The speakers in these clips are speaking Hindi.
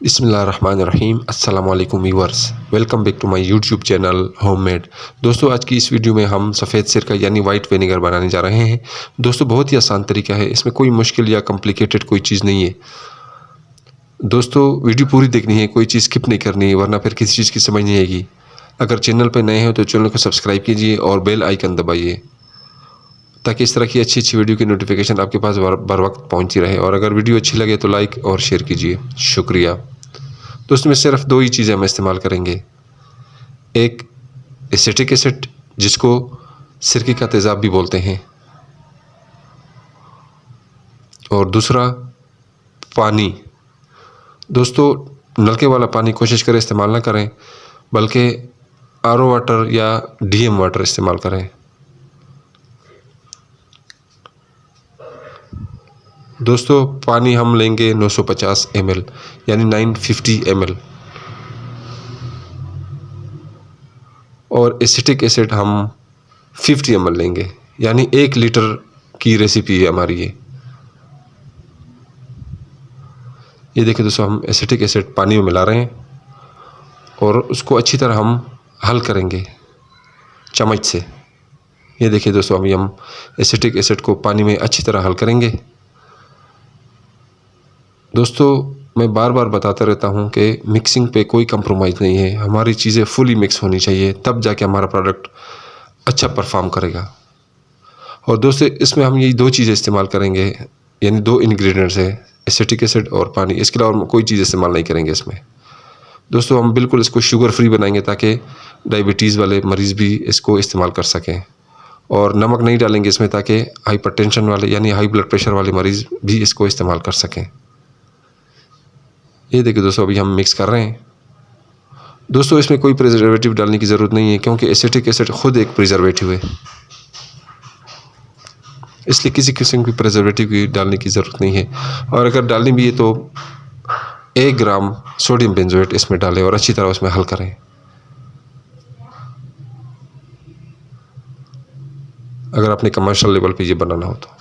बिस्मिल्लाहिर्रहमानिर्रहीम अस्सलामुअलैकुम viewers, welcome back to my YouTube channel homemade. दोस्तों, आज की इस वीडियो में हम सफ़ेद सिरका यानी वाइट विनेगर बनाने जा रहे हैं। दोस्तों, बहुत ही आसान तरीका है, इसमें कोई मुश्किल या कॉम्प्लिकेटेड कोई चीज़ नहीं है। दोस्तों, वीडियो पूरी देखनी है, कोई चीज़ स्किप नहीं करनी है, वरना फिर किसी चीज़ की समझ नहीं आएगी। अगर चैनल पर नए हैं तो चैनल को सब्सक्राइब कीजिए और बेल आइकन दबाइए, ताकि इस तरह की अच्छी अच्छी वीडियो की नोटिफिकेशन आपके पास बर वक्त पहुँचती रहे। और अगर वीडियो अच्छी लगे तो लाइक और शेयर कीजिए। शुक्रिया। तो उसमें सिर्फ दो ही चीज़ें हम इस्तेमाल करेंगे। एक एसिटिक एसिड, जिसको सिरके का तेज़ाब भी बोलते हैं, और दूसरा पानी। दोस्तों, नलके वाला पानी कोशिश करें इस्तेमाल ना करें, बल्कि आरओ वाटर या डीएम वाटर इस्तेमाल करें। दोस्तों, पानी हम लेंगे 950 ml यानी 950 ml, और एसिटिक एसिड हम 50 ml लेंगे, यानी 1 लीटर की रेसिपी है हमारी ये देखिए दोस्तों, हम एसिटिक एसिड पानी में मिला रहे हैं और उसको अच्छी तरह हम हल करेंगे चम्मच से। ये देखिए दोस्तों, अभी हम एसिटिक एसिड को पानी में अच्छी तरह हल करेंगे। दोस्तों, मैं बार बार बताता रहता हूँ कि मिक्सिंग पे कोई कंप्रोमाइज़ नहीं है। हमारी चीज़ें फुली मिक्स होनी चाहिए, तब जाके हमारा प्रोडक्ट अच्छा परफॉर्म करेगा। और दोस्तों, इसमें हम यही दो चीज़ें इस्तेमाल करेंगे, यानी दो इंग्रेडिएंट्स है, एसिटिक एसिड और पानी। इसके अलावा कोई चीज़ इस्तेमाल नहीं करेंगे इसमें। दोस्तों, हम बिल्कुल इसको शुगर फ्री बनाएंगे, ताकि डायबिटीज़ वाले मरीज़ भी इसको इस्तेमाल कर सकें। और नमक नहीं डालेंगे इसमें, ताकि हाइपरटेंशन वाले यानी हाई ब्लड प्रेशर वाले मरीज़ भी इसको इस्तेमाल कर सकें। ये देखिए दोस्तों, अभी हम मिक्स कर रहे हैं। दोस्तों, इसमें कोई प्रिजर्वेटिव डालने की ज़रूरत नहीं है, क्योंकि एसिटिक एसिड खुद एक प्रिजर्वेटिव है, इसलिए किसी किस्म की प्रिजर्वेटिव की डालने की ज़रूरत नहीं है। और अगर डालनी भी है तो 1 ग्राम सोडियम बेंजोएट इसमें डालें और अच्छी तरह उसमें हल करें। अगर आपने कमर्शियल लेवल पे ये बनाना हो तो।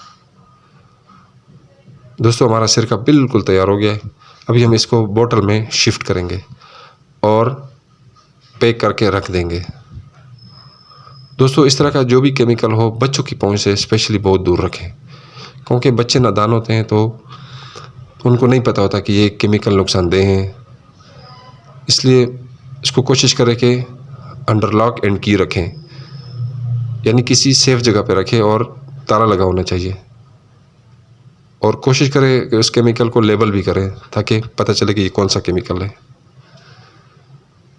दोस्तों, हमारा सिरका बिल्कुल तैयार हो गया है। अभी हम इसको बोतल में शिफ्ट करेंगे और पैक करके रख देंगे। दोस्तों, इस तरह का जो भी केमिकल हो, बच्चों की पहुंच से स्पेशली बहुत दूर रखें, क्योंकि बच्चे नादान होते हैं, तो उनको नहीं पता होता कि ये केमिकल नुकसानदेह हैं। इसलिए इसको कोशिश करें कि अंडर लॉक एंड की रखें, यानी किसी सेफ जगह पे रखें, और ताला लगा होना चाहिए। और कोशिश करें कि उस केमिकल को लेबल भी करें, ताकि पता चले कि ये कौन सा केमिकल है।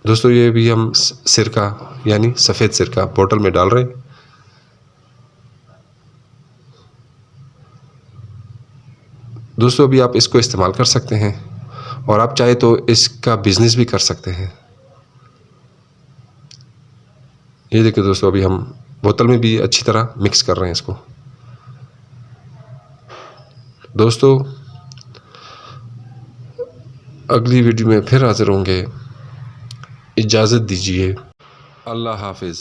दोस्तों, ये भी हम सिरका यानी सफ़ेद सिरका बोतल में डाल रहे हैं। दोस्तों, अभी आप इसको इस्तेमाल कर सकते हैं, और आप चाहे तो इसका बिज़नेस भी कर सकते हैं। ये देखिए दोस्तों, अभी हम बोतल में भी अच्छी तरह मिक्स कर रहे हैं इसको। दोस्तों, अगली वीडियो में फिर हाज़िर होंगे। इजाज़त दीजिए। अल्लाह हाफ़िज़।